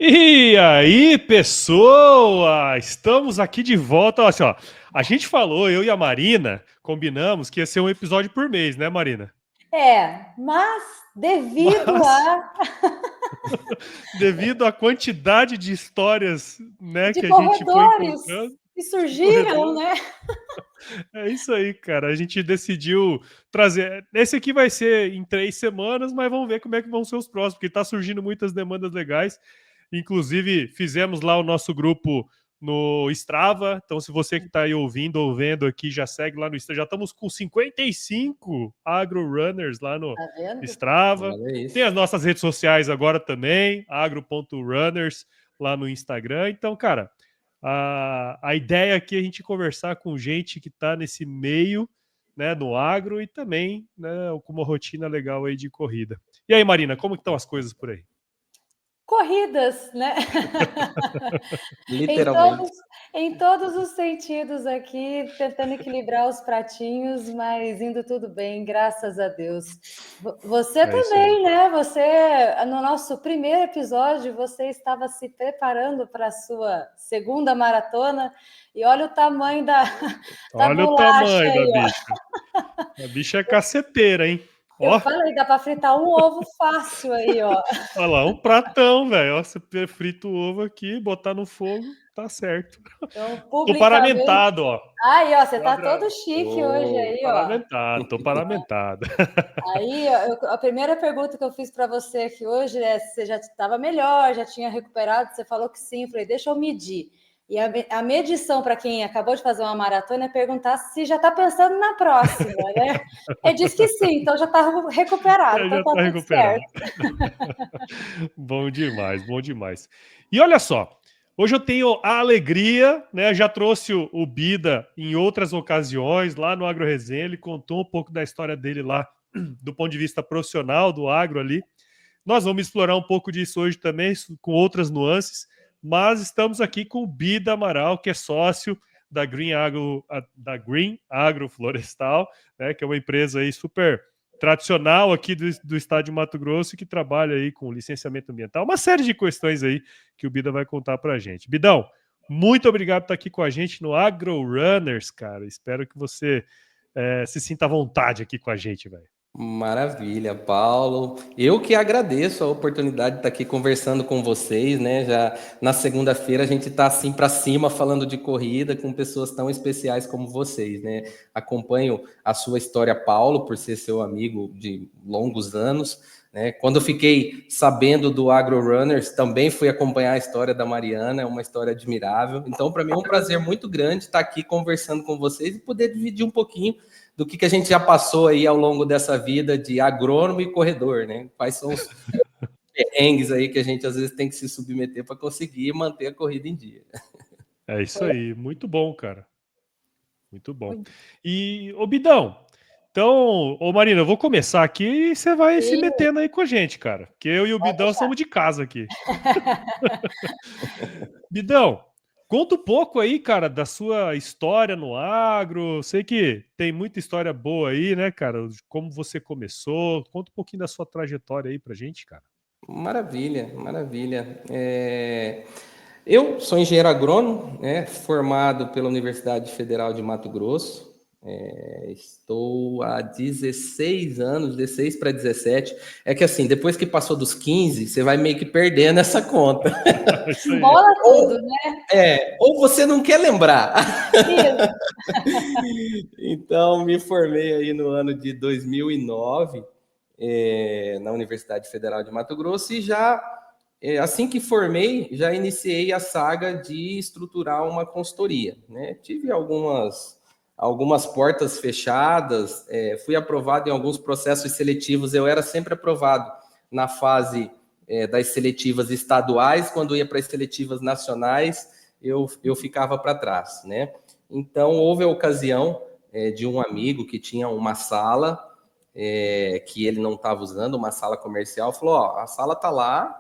E aí, pessoa? Estamos aqui de volta. Olha só, a gente falou, eu e a Marina, combinamos que ia ser um episódio por mês, né, Marina? Mas devido Mas, a devido à quantidade de histórias, né, de que a gente foi corredores encontrando, que de surgiram, corredor, né? é isso aí, cara. A gente decidiu trazer. Esse aqui vai ser em 3 semanas, mas vamos ver como é que vão ser os próximos, porque tá surgindo muitas demandas legais. Inclusive, fizemos lá o nosso grupo no Strava. Então, se você que está aí ouvindo ou vendo aqui, já segue lá no Strava. Já estamos com 55 agro-runners lá no Tá vendo? Strava. Olha Tem as isso. nossas redes sociais agora também, agro.runners lá no Instagram. Então, cara, a ideia aqui é a gente conversar com gente que está nesse meio, né, no agro e também, né, com uma rotina legal aí de corrida. E aí, Marina, como estão as coisas por aí? Corridas, né? Em Literalmente. todos, em todos os sentidos aqui, tentando equilibrar os pratinhos, mas indo tudo bem, graças a Deus. Você É isso aí. também, né? Você, no nosso primeiro episódio, você estava se preparando para a sua segunda maratona, e olha o tamanho da Olha o bolacha tamanho da aí, ó. bicha. A bicha é caceteira, hein? Eu Ó, falei, dá para fritar um ovo fácil aí, ó. olha lá, um pratão, velho. Ó, você frita o ovo aqui, botar no fogo, tá certo. Então, Tô publicamente. paramentado, ó. Aí, ó, você tá Quadra... todo chique hoje Oh, aí, ó. Paramentado, tô paramentado. Aí, ó, a primeira pergunta que eu fiz para você aqui hoje é se você já estava melhor, já tinha recuperado. Você falou que sim. Eu falei, deixa eu medir. E a medição para quem acabou de fazer uma maratona é perguntar se já está pensando na próxima, né? Ele disse que sim, então já está recuperado, então Já tá tá tudo recuperado. certo. Bom demais, bom demais. E olha só, hoje eu tenho a alegria, né? Já trouxe o Bida em outras ocasiões lá no Agro Resenha. Ele contou um pouco da história dele lá, do ponto de vista profissional do agro ali. Nós vamos explorar um pouco disso hoje também, com outras nuances, mas estamos aqui com o Bida Amaral, que é sócio da Green Agro Florestal, né, que é uma empresa aí super tradicional aqui do estado de Mato Grosso, que trabalha aí com licenciamento ambiental, uma série de questões aí que o Bida vai contar para a gente. Bidão, muito obrigado por estar aqui com a gente no Agro Runners, cara. Espero que você se sinta à vontade aqui com a gente, velho. maravilha, Paulo. Eu que agradeço a oportunidade de estar aqui conversando com vocês, né? Já na segunda-feira a gente está assim para cima falando de corrida com pessoas tão especiais como vocês, né? Acompanho a sua história, Paulo, por ser seu amigo de longos anos, né? Quando eu fiquei sabendo do Agro Runners, também fui acompanhar a história da Mariana, é uma história admirável. Então, para mim é um prazer muito grande estar aqui conversando com vocês e poder dividir um pouquinho do que a gente já passou aí ao longo dessa vida de agrônomo e corredor, né? Quais são os perrengues aí que a gente às vezes tem que se submeter para conseguir manter a corrida em dia. É isso aí, muito bom, cara. Muito bom. E, ô Bidão, então, ô Marina, eu vou começar aqui e você vai se Sim, metendo aí com a gente, cara. Porque eu e o pode Bidão deixar. somos de casa aqui. Bidão, conta um pouco aí, cara, da sua história no agro. Sei que tem muita história boa aí, né, cara? De como você começou. Conta um pouquinho da sua trajetória aí pra gente, cara. Maravilha, maravilha. Eu sou engenheiro agrônomo, né, formado pela Universidade Federal de Mato Grosso. Estou há 16 anos, 16 para 17. É que assim, depois que passou dos 15, você vai meio que perdendo essa conta. É isso aí. Embola tudo, Ou, né? ou você não quer lembrar. Isso. Então, me formei aí no ano de 2009, na Universidade Federal de Mato Grosso, e já, assim que formei, já iniciei a saga de estruturar uma consultoria, né? Tive algumas portas fechadas, fui aprovado em alguns processos seletivos, eu era sempre aprovado na fase das seletivas estaduais, quando ia para as seletivas nacionais, eu ficava para trás, né? Então, houve a ocasião de um amigo que tinha uma sala que ele não estava usando, uma sala comercial, falou, ó, a sala tá lá,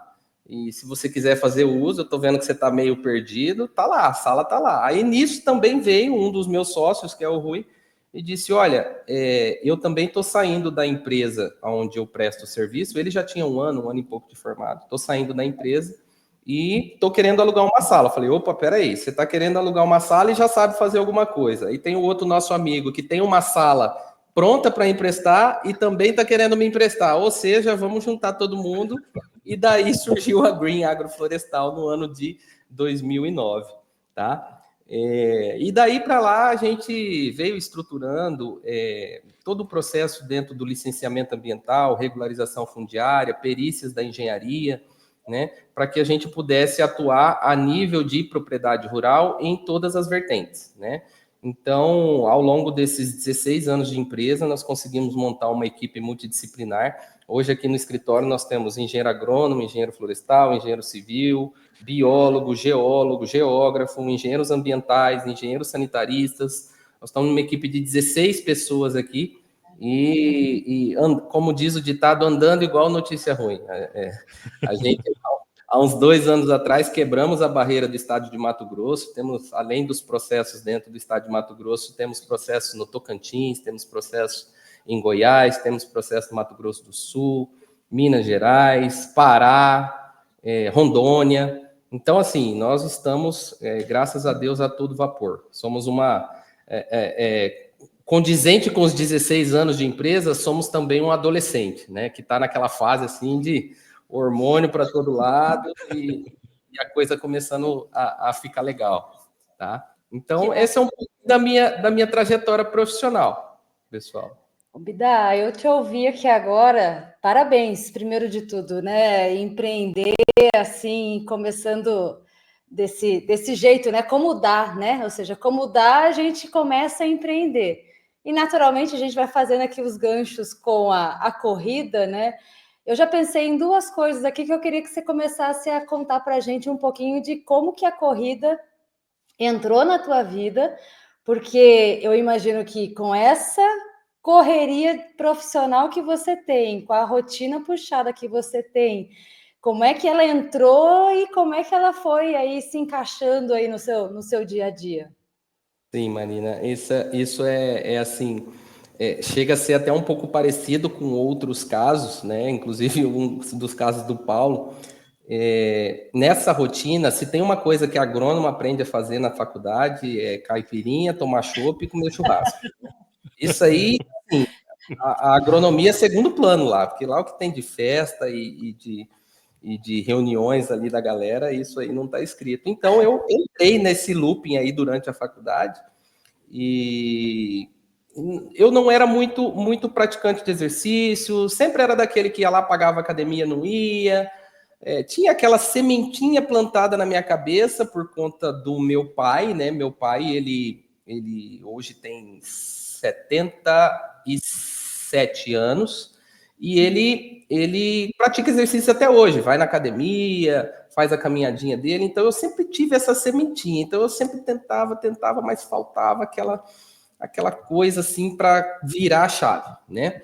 e se você quiser fazer o uso, eu tô vendo que você tá meio perdido, tá lá, a sala tá lá. Aí nisso também veio um dos meus sócios, que é o Rui, e disse, olha, eu também tô saindo da empresa onde eu presto serviço, ele já tinha um ano e pouco de formado, tô saindo da empresa, e estou querendo alugar uma sala. Falei, opa, peraí, você está querendo alugar uma sala e já sabe fazer alguma coisa. E tem o outro nosso amigo que tem uma sala pronta para emprestar e também está querendo me emprestar. Ou seja, vamos juntar todo mundo. E daí surgiu a Green Agroflorestal no ano de 2009, tá? E daí para lá a gente veio estruturando todo o processo dentro do licenciamento ambiental, regularização fundiária, perícias da engenharia, né, para que a gente pudesse atuar a nível de propriedade rural em todas as vertentes, né? Então, ao longo desses 16 anos de empresa, nós conseguimos montar uma equipe multidisciplinar. Hoje, aqui no escritório, nós temos engenheiro agrônomo, engenheiro florestal, engenheiro civil, biólogo, geólogo, geógrafo, engenheiros ambientais, engenheiros sanitaristas. Nós estamos numa equipe de 16 pessoas aqui e como diz o ditado, andando igual notícia ruim. A gente, há uns 2 anos atrás, quebramos a barreira do estado de Mato Grosso. Temos, além dos processos dentro do estado de Mato Grosso, temos processos no Tocantins, temos processos em Goiás, temos processos no Mato Grosso do Sul, Minas Gerais, Pará, Rondônia. Então, assim, nós estamos, graças a Deus, a todo vapor. Somos uma... condizente com os 16 anos de empresa, somos também um adolescente, né? Que está naquela fase, assim, de hormônio para todo lado e a coisa começando a ficar legal, tá? Então, esse é um pouco da minha trajetória profissional, pessoal. Bida, eu te ouvi aqui agora, parabéns, primeiro de tudo, né? Empreender assim, começando desse jeito, né? Como dá, né? Ou seja, como dá, a gente começa a empreender. E naturalmente a gente vai fazendo aqui os ganchos com a corrida, né? Eu já pensei em 2 coisas aqui que eu queria que você começasse a contar para a gente um pouquinho de como que a corrida entrou na tua vida, porque eu imagino que com essa correria profissional que você tem, com a rotina puxada que você tem, como é que ela entrou e como é que ela foi aí se encaixando aí no seu dia a dia? Sim, Marina, isso é assim, chega a ser até um pouco parecido com outros casos, né? Inclusive um dos casos do Paulo. Nessa rotina, se tem uma coisa que a agrônomo aprende a fazer na faculdade, é caipirinha, tomar chopp e comer churrasco. Isso aí, assim, a agronomia é segundo plano lá, porque lá o que tem de festa e de reuniões ali da galera, isso aí não está escrito. Então, eu entrei nesse looping aí durante a faculdade e eu não era muito praticante de exercício, sempre era daquele que ia lá, pagava academia, não ia. Tinha aquela sementinha plantada na minha cabeça por conta do meu pai, né? Meu pai, ele hoje tem 77 anos e ele pratica exercício até hoje, vai na academia, faz a caminhadinha dele. Então, eu sempre tive essa sementinha. Então, eu sempre tentava, mas faltava aquela coisa assim para virar a chave, né?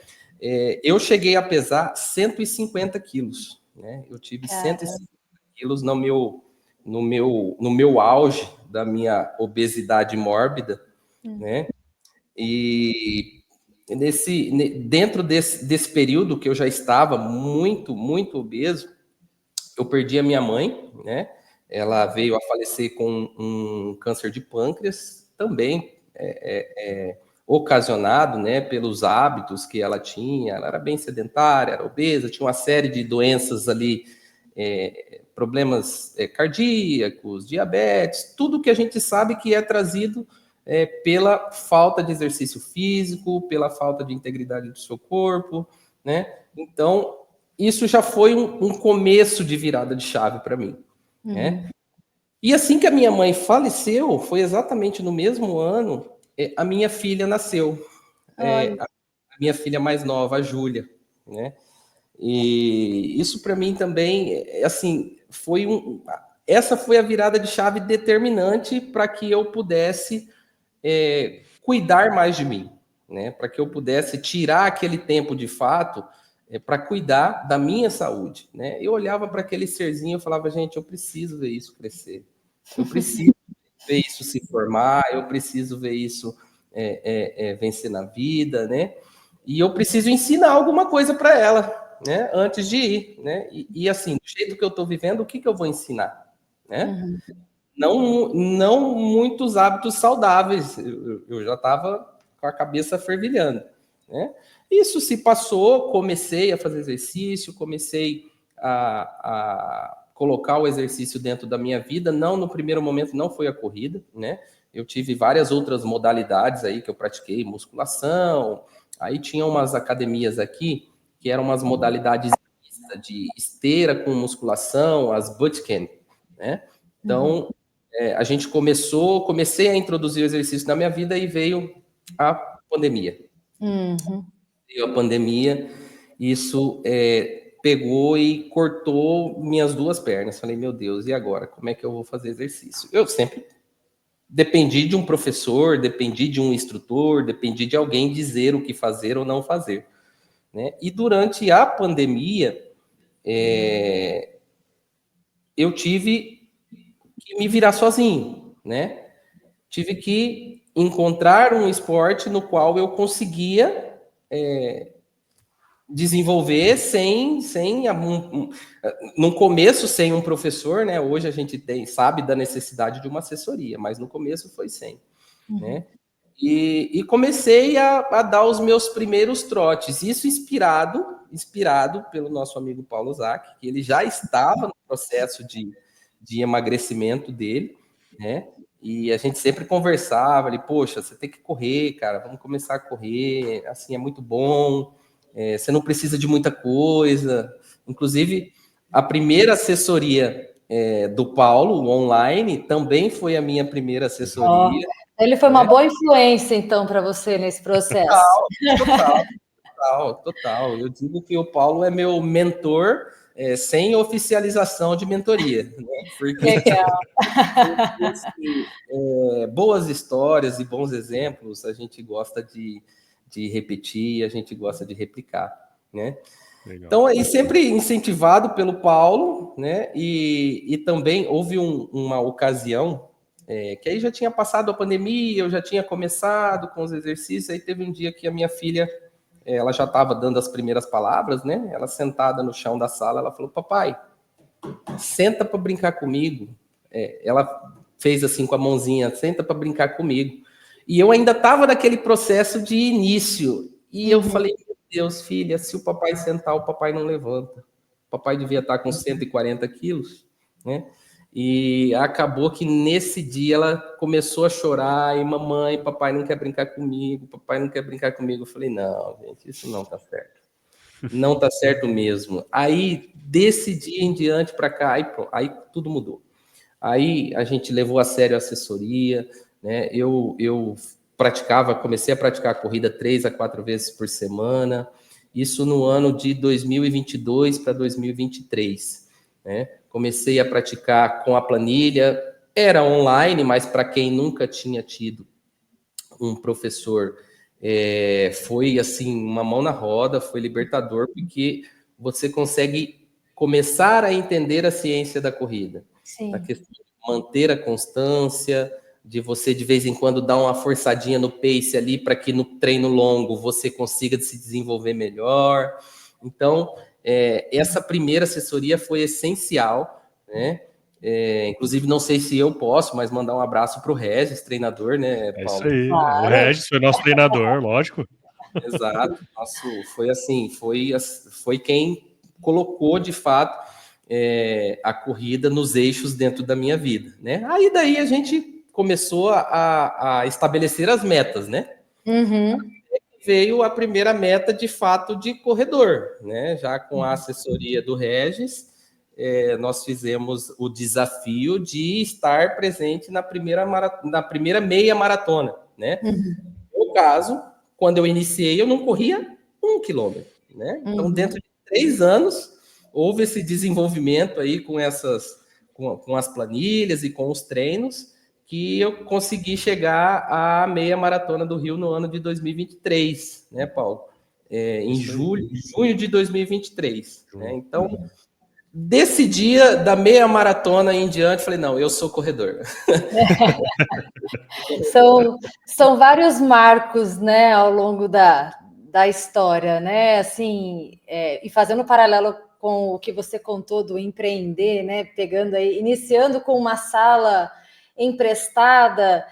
Eu cheguei a pesar 150 quilos. Né? Eu tive 150 quilos no meu auge da minha obesidade mórbida, né? E dentro desse período que eu já estava muito obeso, eu perdi a minha mãe, né? Ela veio a falecer com um câncer de pâncreas, também ocasionado, né, pelos hábitos que ela tinha. Ela era bem sedentária, era obesa, tinha uma série de doenças ali, problemas cardíacos, diabetes, tudo que a gente sabe que é trazido pela falta de exercício físico, pela falta de integridade do seu corpo, né? Então, isso já foi um começo de virada de chave para mim, né? E assim que a minha mãe faleceu, foi exatamente no mesmo ano, a minha filha nasceu. A minha filha mais nova, a Júlia, né? E isso para mim também, assim, essa foi a virada de chave determinante para que eu pudesse cuidar mais de mim, né? Para que eu pudesse tirar aquele tempo de fato para cuidar da minha saúde, né? Eu olhava para aquele serzinho e falava, gente, eu preciso ver isso crescer, eu preciso ver isso se formar, eu preciso ver isso vencer na vida, né? E eu preciso ensinar alguma coisa para ela, né, antes de ir, né? E assim, do jeito que eu estou vivendo, o que eu vou ensinar, né? Não muitos hábitos saudáveis. Eu já estava com a cabeça fervilhando, né? Isso se passou, comecei a fazer exercício, comecei a colocar o exercício dentro da minha vida. Não, no primeiro momento não foi a corrida, né? Eu tive várias outras modalidades aí que eu pratiquei, musculação. Aí tinha umas academias aqui que eram umas modalidades de esteira com musculação, as bootcamp, né? Então, a gente comecei a introduzir o exercício na minha vida e veio a pandemia. Veio a pandemia, isso pegou e cortou minhas duas pernas. Falei, meu Deus, e agora? Como é que eu vou fazer exercício? Eu sempre dependi de um professor, dependi de um instrutor, dependi de alguém dizer o que fazer ou não fazer, né? E durante a pandemia, eu tive que me virar sozinho, né? Tive que encontrar um esporte no qual eu conseguia desenvolver no começo sem um professor, né? Hoje a gente sabe da necessidade de uma assessoria, mas no começo foi sem, né? E comecei a dar os meus primeiros trotes, isso inspirado pelo nosso amigo Paulo Zac, que ele já estava no processo de emagrecimento dele, né? E a gente sempre conversava, ele, poxa, você tem que correr, cara, vamos começar a correr, assim, é muito bom, você não precisa de muita coisa. Inclusive, a primeira assessoria do Paulo, online, também foi a minha primeira assessoria. Ele foi uma boa influência, então, para você nesse processo. Total. Eu digo que o Paulo é meu mentor sem oficialização de mentoria, né? Porque Legal. Boas histórias e bons exemplos a gente gosta de repetir, a gente gosta de replicar, né? Legal. Então, aí sempre incentivado pelo Paulo, né? E também houve uma ocasião que aí já tinha passado a pandemia, eu já tinha começado com os exercícios, aí teve um dia que a minha filha, ela já estava dando as primeiras palavras, né? Ela sentada no chão da sala, ela falou, papai, senta para brincar comigo. Ela fez assim com a mãozinha, senta para brincar comigo. E eu ainda estava naquele processo de início. E eu falei, meu Deus, filha, se o papai sentar, o papai não levanta. O papai devia estar com 140 quilos, né? E acabou que nesse dia ela começou a chorar, e mamãe, papai não quer brincar comigo, papai não quer brincar comigo. Eu falei, não, gente, isso não tá certo. Não tá certo mesmo. Aí, desse dia em diante para cá, aí tudo mudou. Aí a gente levou a sério a assessoria, né? Eu comecei a praticar corrida 3 a 4 vezes por semana, isso no ano de 2022 para 2023, né? Comecei a praticar com a planilha, era online, mas para quem nunca tinha tido um professor, foi assim, uma mão na roda, foi libertador, porque você consegue começar a entender a ciência da corrida. Sim. A questão de manter a constância, de você de vez em quando dar uma forçadinha no pace ali para que no treino longo você consiga se desenvolver melhor. Então, essa primeira assessoria foi essencial, né? Inclusive, não sei se eu posso, mas mandar um abraço para o Regis, treinador, né, Paulo? É isso aí, claro. O Regis foi nosso treinador, lógico. Exato. Foi assim, foi quem colocou, de fato, a corrida nos eixos dentro da minha vida, né? Aí daí a gente começou a estabelecer as metas, né? Veio a primeira meta, de fato, de corredor, né? Já com a assessoria do Regis, nós fizemos o desafio de estar presente na primeira meia maratona, né? No caso, quando eu iniciei, eu não corria 1 quilômetro, né? Então, dentro de 3 anos, houve esse desenvolvimento aí com as planilhas e com os treinos, que eu consegui chegar à meia maratona do Rio no ano de 2023, né, Paulo? Em junho de 2023. Né? Então, desse dia, da meia maratona em diante, falei, não, eu sou corredor. São vários marcos, né, ao longo da da história, né? Assim, e fazendo um paralelo com o que você contou do empreender, né? Pegando aí, iniciando com uma sala emprestada,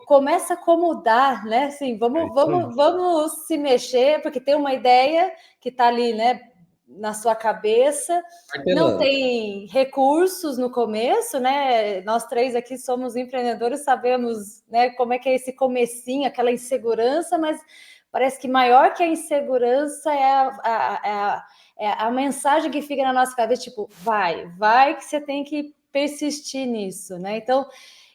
começa como dá, né? Assim, vamos se mexer, porque tem uma ideia que está ali, né? Na sua cabeça, não tem recursos no começo, né? Nós três aqui somos empreendedores, sabemos, né, como é que é esse comecinho, aquela insegurança, mas parece que maior que a insegurança é a mensagem que fica na nossa cabeça, tipo, vai que você tem que persistir nisso, né? Então,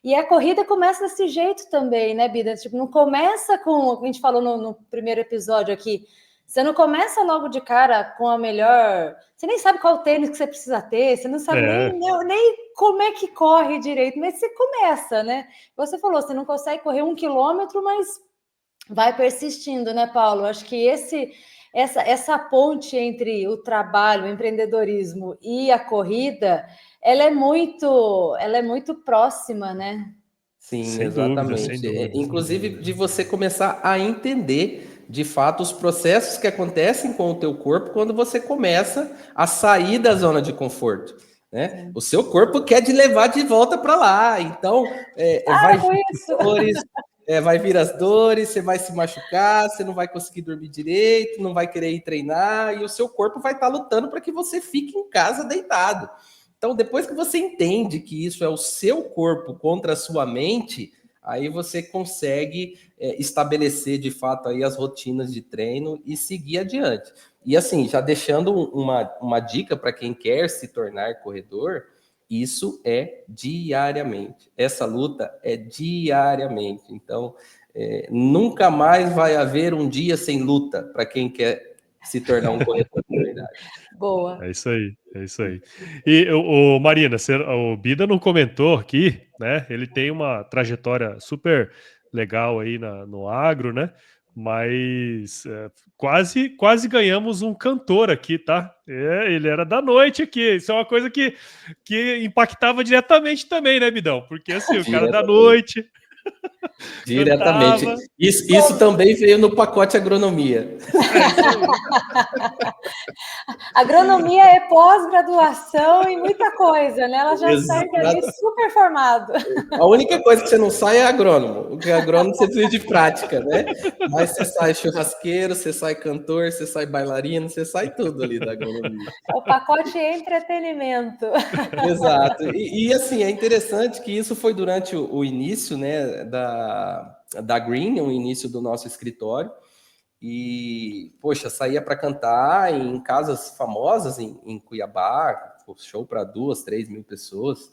e a corrida começa desse jeito também, né, Bida? Tipo, não começa com, a gente falou no primeiro episódio aqui, você não começa logo de cara com a melhor... Você nem sabe qual tênis que você precisa ter, você não sabe nem como é que corre direito, mas você começa, né? Você falou, você não consegue correr 1 quilômetro, mas vai persistindo, né, Paulo? Acho que essa ponte entre o trabalho, o empreendedorismo e a corrida, ela é muito próxima, né? Sim, Sem exatamente. dúvida, sem dúvida. Inclusive de você começar a entender, de fato, os processos que acontecem com o teu corpo quando você começa a sair da zona de conforto, né? O seu corpo quer te levar de volta para lá, então vai vir as dores, você vai se machucar, você não vai conseguir dormir direito, não vai querer ir treinar e o seu corpo vai estar lutando para que você fique em casa deitado. Então, depois que você entende que isso é o seu corpo contra a sua mente, aí você consegue estabelecer, de fato, aí as rotinas de treino e seguir adiante. E assim, já deixando uma dica para quem quer se tornar corredor, isso é diariamente. Essa luta é diariamente. Então, nunca mais vai haver um dia sem luta para quem quer se tornar um corredor de verdade. Boa. É isso aí, é isso aí. E o Marina, o Bida não comentou aqui, né? Ele tem uma trajetória super legal aí no agro, né? Mas quase ganhamos um cantor aqui, tá? Ele era da noite aqui. Isso é uma coisa que impactava diretamente também, né, Bidão? Porque assim, o cara da noite. Diretamente. Cantava. Isso também veio no pacote agronomia. É isso aí. Agronomia é pós-graduação e muita coisa, né? Ela já sai ali super formado. A única coisa que você não sai é agrônomo. Porque agrônomo você precisa de prática, né? Mas você sai churrasqueiro, você sai cantor, você sai bailarino, você sai tudo ali da agronomia. O pacote entretenimento. Exato. E assim, é interessante que isso foi durante o início, né, da Green, o início do nosso escritório. E, poxa, saía para cantar em casas famosas em Cuiabá, show para 2, 3 mil pessoas.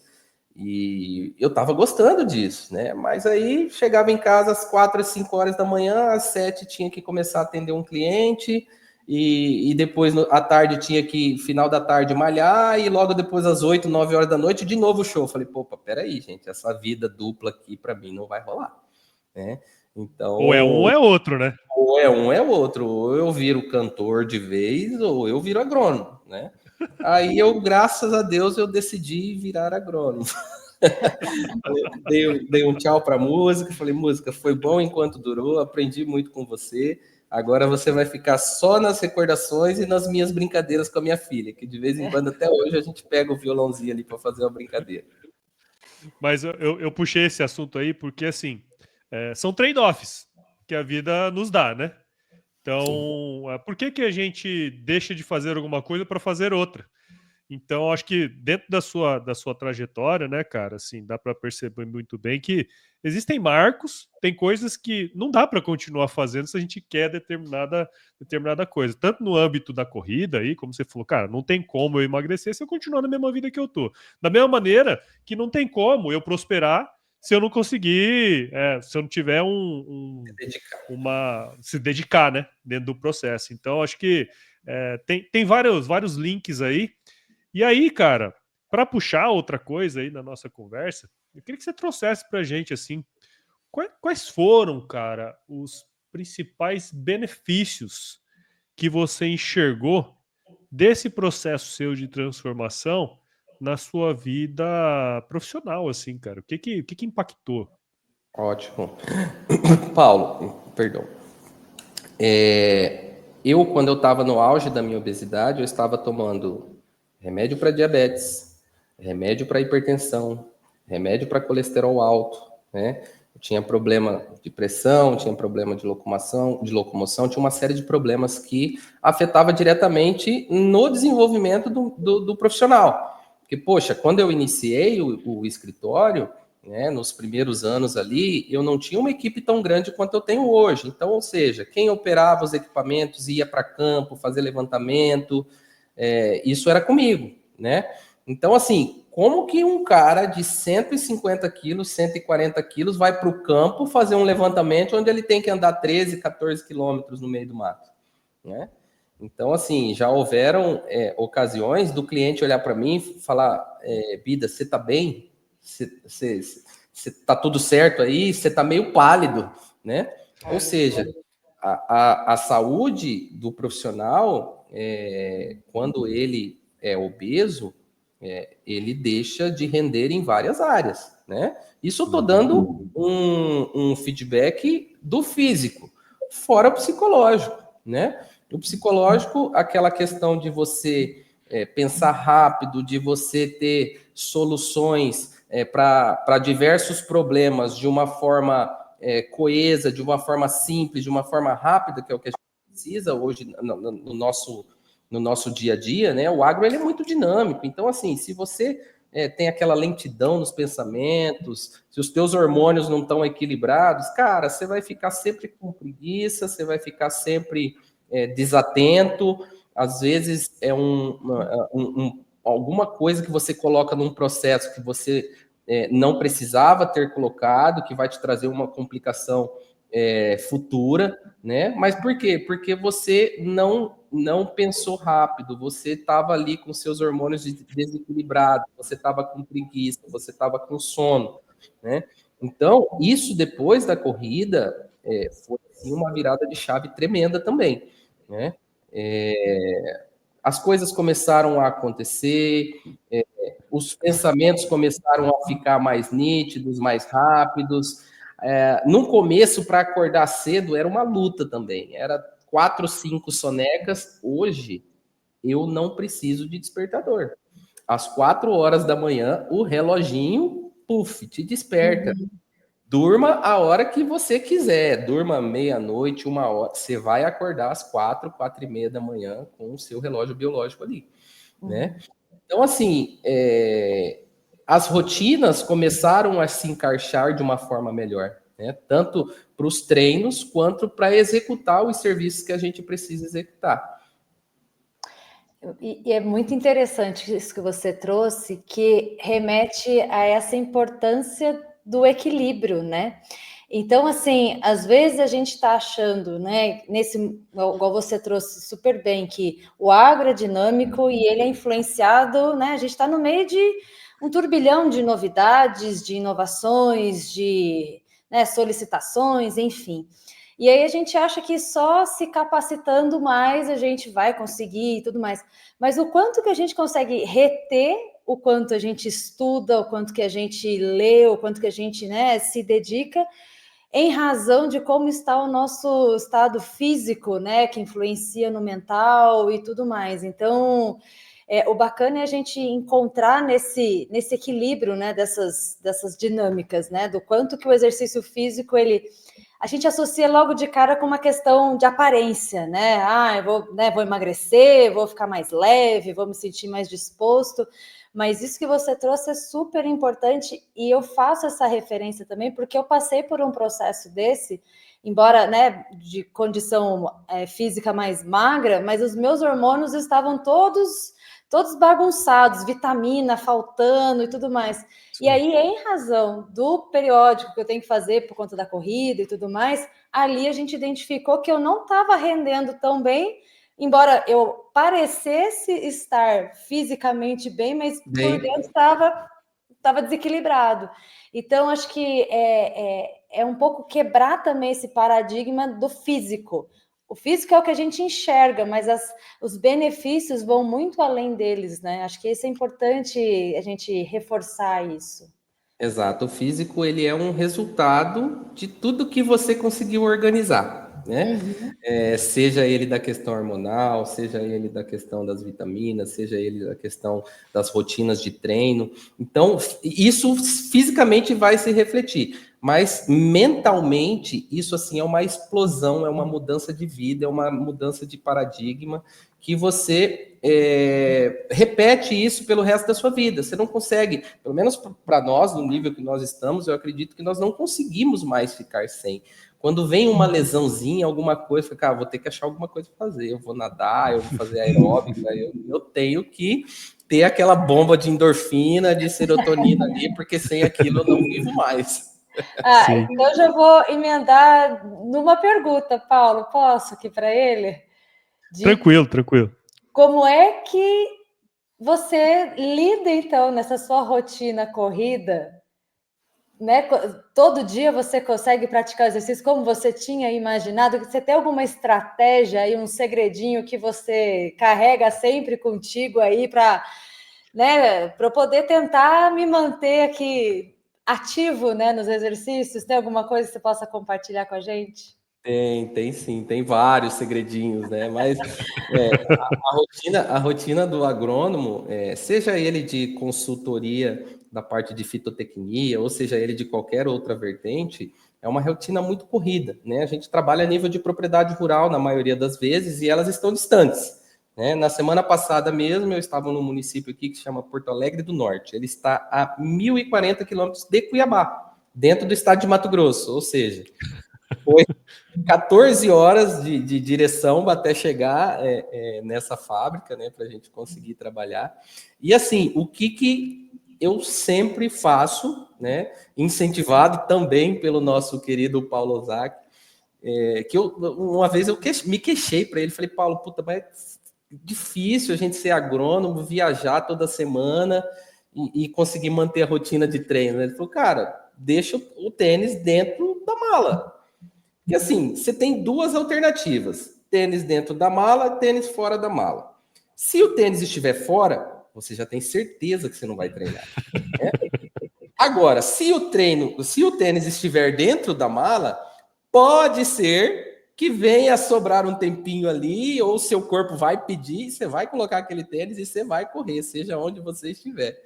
E eu tava gostando disso, né? Mas aí chegava em casa às 4, 5 horas da manhã, às 7 tinha que começar a atender um cliente, e depois à tarde tinha que, final da tarde, malhar, e logo depois às 8, 9 horas da noite, de novo o show. Falei, pô, peraí, gente, essa vida dupla aqui para mim não vai rolar, né? Então, ou é um ou é outro, né? Ou é um ou é outro. Ou eu viro cantor de vez, ou eu viro agrônomo, né? Aí eu, graças a Deus, eu decidi virar agrônomo. dei um tchau para a música, falei, música, foi bom enquanto durou, aprendi muito com você. Agora você vai ficar só nas recordações e nas minhas brincadeiras com a minha filha, que de vez em quando, até hoje, a gente pega o violãozinho ali para fazer uma brincadeira. Mas eu puxei esse assunto aí porque, assim, são trade-offs que a vida nos dá, né? Então, por que a gente deixa de fazer alguma coisa para fazer outra? Então, acho que dentro da sua trajetória, né, cara, assim, dá para perceber muito bem que existem marcos, tem coisas que não dá para continuar fazendo se a gente quer determinada coisa. Tanto no âmbito da corrida aí, como você falou, cara, não tem como eu emagrecer se eu continuar na mesma vida que eu tô. Da mesma maneira que não tem como eu prosperar se eu não conseguir, se eu não tiver se dedicar, né, dentro do processo. Então, acho que tem vários links aí. E aí, cara, para puxar outra coisa aí na nossa conversa, eu queria que você trouxesse pra gente, assim, quais foram, cara, os principais benefícios que você enxergou desse processo seu de transformação na sua vida profissional, assim, cara? O que impactou? Ótimo. Paulo, perdão. Quando eu estava no auge da minha obesidade, eu estava tomando remédio para diabetes, remédio para hipertensão, remédio para colesterol alto, né? Eu tinha problema de pressão, tinha problema de locomoção, tinha uma série de problemas que afetava diretamente no desenvolvimento do profissional. Porque, poxa, quando eu iniciei o escritório, né, nos primeiros anos ali, eu não tinha uma equipe tão grande quanto eu tenho hoje. Então, ou seja, quem operava os equipamentos ia para campo, fazer levantamento, isso era comigo, né? Então, assim, como que um cara de 150 quilos, 140 quilos vai para o campo fazer um levantamento onde ele tem que andar 13, 14 quilômetros no meio do mato, né? Então, assim, já houveram ocasiões do cliente olhar para mim e falar, Bida, você está bem? Você tá tudo certo aí? Você tá meio pálido, né? Ou seja, a saúde do profissional, quando ele é obeso, ele deixa de render em várias áreas, né? Isso eu estou dando um feedback do físico, fora o psicológico, né? O psicológico, aquela questão de você pensar rápido, de você ter soluções para diversos problemas de uma forma coesa, de uma forma simples, de uma forma rápida, que é o que a gente precisa hoje no nosso dia a dia, né? O agro ele é muito dinâmico. Então, assim, se você tem aquela lentidão nos pensamentos, se os teus hormônios não estão equilibrados, cara, você vai ficar sempre com preguiça, você vai ficar sempre desatento. Às vezes é alguma coisa que você coloca num processo que você não precisava ter colocado, que vai te trazer uma complicação futura, né? Mas por quê? Porque você não pensou rápido, você estava ali com seus hormônios desequilibrados, você estava com preguiça, você estava com sono, né? Então, isso depois da corrida foi assim, uma virada de chave tremenda também, né? As coisas começaram a acontecer, os pensamentos começaram a ficar mais nítidos, mais rápidos. No começo, para acordar cedo, era uma luta também. Era 4, 5 sonecas. Hoje, eu não preciso de despertador. Às 4 horas da manhã, o reloginho, puf, te desperta. Durma a hora que você quiser. Durma meia-noite, 1 hora. Você vai acordar às 4, 4:30 da manhã com o seu relógio biológico ali, né? Então, assim, as rotinas começaram a se encaixar de uma forma melhor, né? Tanto para os treinos quanto para executar os serviços que a gente precisa executar. E é muito interessante isso que você trouxe, que remete a essa importância do equilíbrio, né? Então, assim, às vezes a gente está achando, né, igual você trouxe super bem, que o agro é dinâmico e ele é influenciado, né? A gente está no meio de um turbilhão de novidades, de inovações, de solicitações, enfim. E aí a gente acha que só se capacitando mais a gente vai conseguir e tudo mais. Mas o quanto que a gente consegue reter, o quanto a gente estuda, o quanto que a gente lê, o quanto que a gente se dedica, em razão de como está o nosso estado físico, né, que influencia no mental e tudo mais. Então, o bacana é a gente encontrar nesse equilíbrio, né, dessas dinâmicas, né, do quanto que o exercício físico, a gente associa logo de cara com uma questão de aparência, né? Eu vou emagrecer, vou ficar mais leve, vou me sentir mais disposto. Mas isso que você trouxe é super importante e eu faço essa referência também porque eu passei por um processo desse, embora, né, de condição física mais magra, mas os meus hormônios estavam todos bagunçados, vitamina faltando e tudo mais. Sim. E aí, em razão do periódico que eu tenho que fazer por conta da corrida e tudo mais, ali a gente identificou que eu não estava rendendo tão bem, embora eu parecesse estar fisicamente bem, mas por dentro estava desequilibrado. Então, acho que é um pouco quebrar também esse paradigma do físico. O físico é o que a gente enxerga, mas os benefícios vão muito além deles, né? Acho que isso é importante a gente reforçar isso. Exato. O físico, ele é um resultado de tudo que você conseguiu organizar, né? Seja ele da questão hormonal, seja ele da questão das vitaminas, seja ele da questão das rotinas de treino. Então, isso fisicamente vai se refletir, mas mentalmente, isso assim é uma explosão, é uma mudança de vida, é uma mudança de paradigma que você repete isso pelo resto da sua vida. Você não consegue, pelo menos para nós, no nível que nós estamos, eu acredito que nós não conseguimos mais ficar sem. Quando vem uma lesãozinha, alguma coisa, cara, vou ter que achar alguma coisa para fazer. Eu vou nadar, eu vou fazer aeróbica, eu tenho que ter aquela bomba de endorfina, de serotonina ali, porque sem aquilo eu não vivo mais. Então já vou emendar numa pergunta, Paulo, posso aqui para ele? Tranquilo. Como é que você lida, então, nessa sua rotina corrida, né? Todo dia você consegue praticar exercício como você tinha imaginado? Você tem alguma estratégia e um segredinho que você carrega sempre contigo aí para, né, para eu poder tentar me manter aqui ativo, né, nos exercícios? Tem alguma coisa que você possa compartilhar com a gente? Tem sim, tem vários segredinhos, né? Mas a rotina do agrônomo, seja ele de consultoria da parte de fitotecnia, ou seja ele de qualquer outra vertente, é uma rotina muito corrida, né? A gente trabalha a nível de propriedade rural na maioria das vezes e elas estão distantes, né? Na semana passada mesmo, eu estava num município aqui que se chama Porto Alegre do Norte. Ele está a 1.040 quilômetros de Cuiabá, dentro do estado de Mato Grosso, ou seja, foi 14 horas de direção até chegar nessa fábrica, né, para a gente conseguir trabalhar. E assim, o que eu sempre faço, né, incentivado também pelo nosso querido Paulo Ozaki, que uma vez eu me queixei para ele, falei, Paulo, puta, mas é difícil a gente ser agrônomo, viajar toda semana e conseguir manter a rotina de treino. Ele falou, cara, deixa o tênis dentro da mala. E assim, você tem duas alternativas: tênis dentro da mala, tênis fora da mala. Se o tênis estiver fora, você já tem certeza que você não vai treinar. Né? Agora, se o tênis estiver dentro da mala, pode ser que venha a sobrar um tempinho ali, ou seu corpo vai pedir, você vai colocar aquele tênis e você vai correr, seja onde você estiver.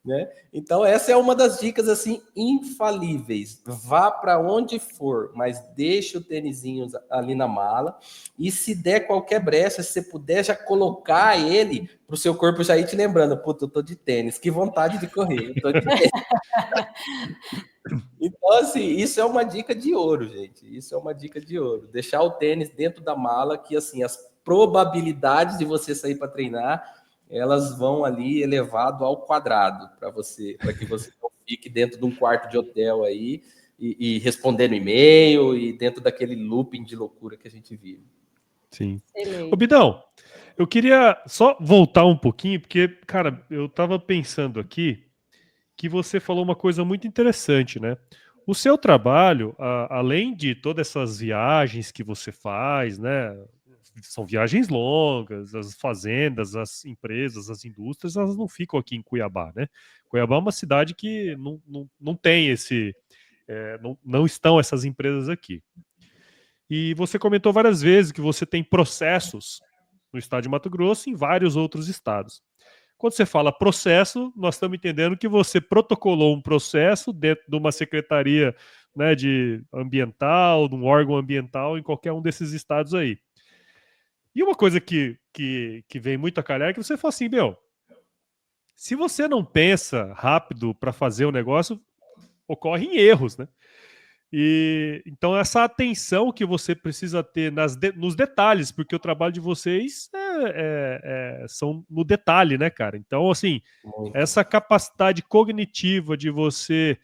Né? Então, essa é uma das dicas assim infalíveis. Vá para onde for, mas deixe o tênisinho ali na mala. E se der qualquer brecha, se você puder já colocar ele para o seu corpo já ir te lembrando: puta, eu tô de tênis, que vontade de correr, eu tô de tênis. Então, assim, isso é uma dica de ouro, gente. Isso é uma dica de ouro. Deixar o tênis dentro da mala, que assim, as probabilidades de você sair para treinar, elas vão ali elevado ao quadrado para que você não fique dentro de um quarto de hotel aí e respondendo e-mail e dentro daquele looping de loucura que a gente vive. Sim. Ô, Bidão, eu queria só voltar um pouquinho, porque, cara, eu tava pensando aqui que você falou uma coisa muito interessante, né? O seu trabalho, além de todas essas viagens que você faz, né? São viagens longas, as fazendas, as empresas, as indústrias, elas não ficam aqui em Cuiabá, né? Cuiabá é uma cidade que não tem esse... não estão essas empresas aqui. E você comentou várias vezes que você tem processos no estado de Mato Grosso e em vários outros estados. Quando você fala processo, nós estamos entendendo que você protocolou um processo dentro de uma secretaria, né, de ambiental, de um órgão ambiental em qualquer um desses estados aí. E uma coisa que vem muito a calhar é que você fala assim, meu, se você não pensa rápido para fazer o negócio, ocorrem erros, né? E então essa atenção que você precisa ter nos detalhes, porque o trabalho de vocês são no detalhe, né, cara? Então, assim, essa capacidade cognitiva de você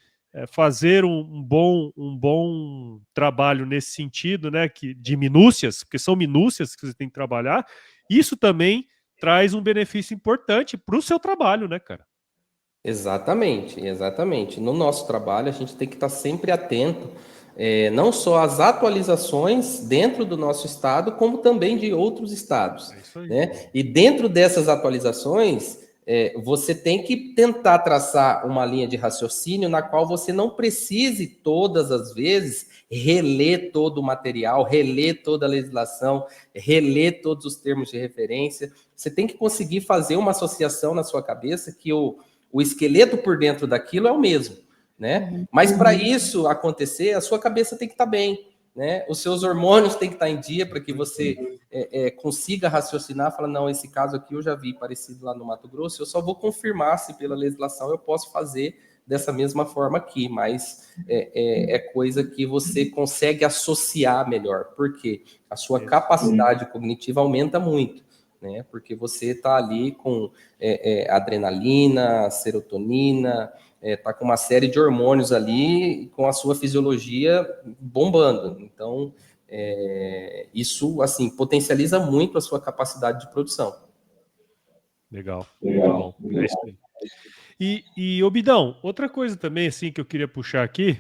fazer um bom trabalho nesse sentido, né, de minúcias, porque são minúcias que você tem que trabalhar, isso também traz um benefício importante para o seu trabalho, né, cara? Exatamente. No nosso trabalho, a gente tem que estar sempre atento, não só às atualizações dentro do nosso estado, como também de outros estados. Né? E dentro dessas atualizações, você tem que tentar traçar uma linha de raciocínio na qual você não precise todas as vezes reler todo o material, reler toda a legislação, reler todos os termos de referência. Você tem que conseguir fazer uma associação na sua cabeça que o esqueleto por dentro daquilo é o mesmo, né? Mas para isso acontecer, a sua cabeça tem que estar bem, né? Os seus hormônios têm que estar em dia para que você consiga raciocinar, falar, não, esse caso aqui eu já vi parecido lá no Mato Grosso, eu só vou confirmar se pela legislação eu posso fazer dessa mesma forma aqui, mas é coisa que você consegue associar melhor, porque a sua capacidade cognitiva aumenta muito, né? Porque você está ali com adrenalina, serotonina, tá com uma série de hormônios ali, com a sua fisiologia bombando. Então, isso, assim, potencializa muito a sua capacidade de produção. Legal. Bom, é isso aí. E Bidão, outra coisa também, assim, que eu queria puxar aqui,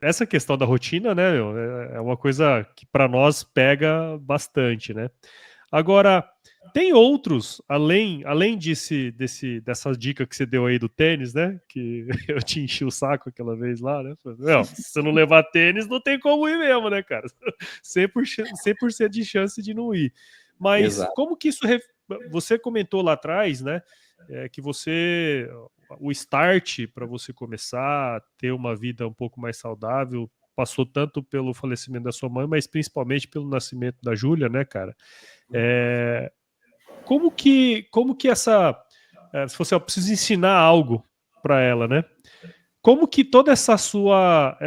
essa questão da rotina, né, meu, é uma coisa que para nós pega bastante, né? Agora, tem outros, além dessa dica que você deu aí do tênis, né? Que eu te enchi o saco aquela vez lá, né? Não, se você não levar tênis, não tem como ir mesmo, né, cara? 100% de chance de não ir. Mas Exato. como que isso... Você comentou lá atrás, né? Que o start para você começar a ter uma vida um pouco mais saudável passou tanto pelo falecimento da sua mãe, mas principalmente pelo nascimento da Júlia, né, cara? Como que essa... se você precisa ensinar algo para ela, né? Como que toda essa sua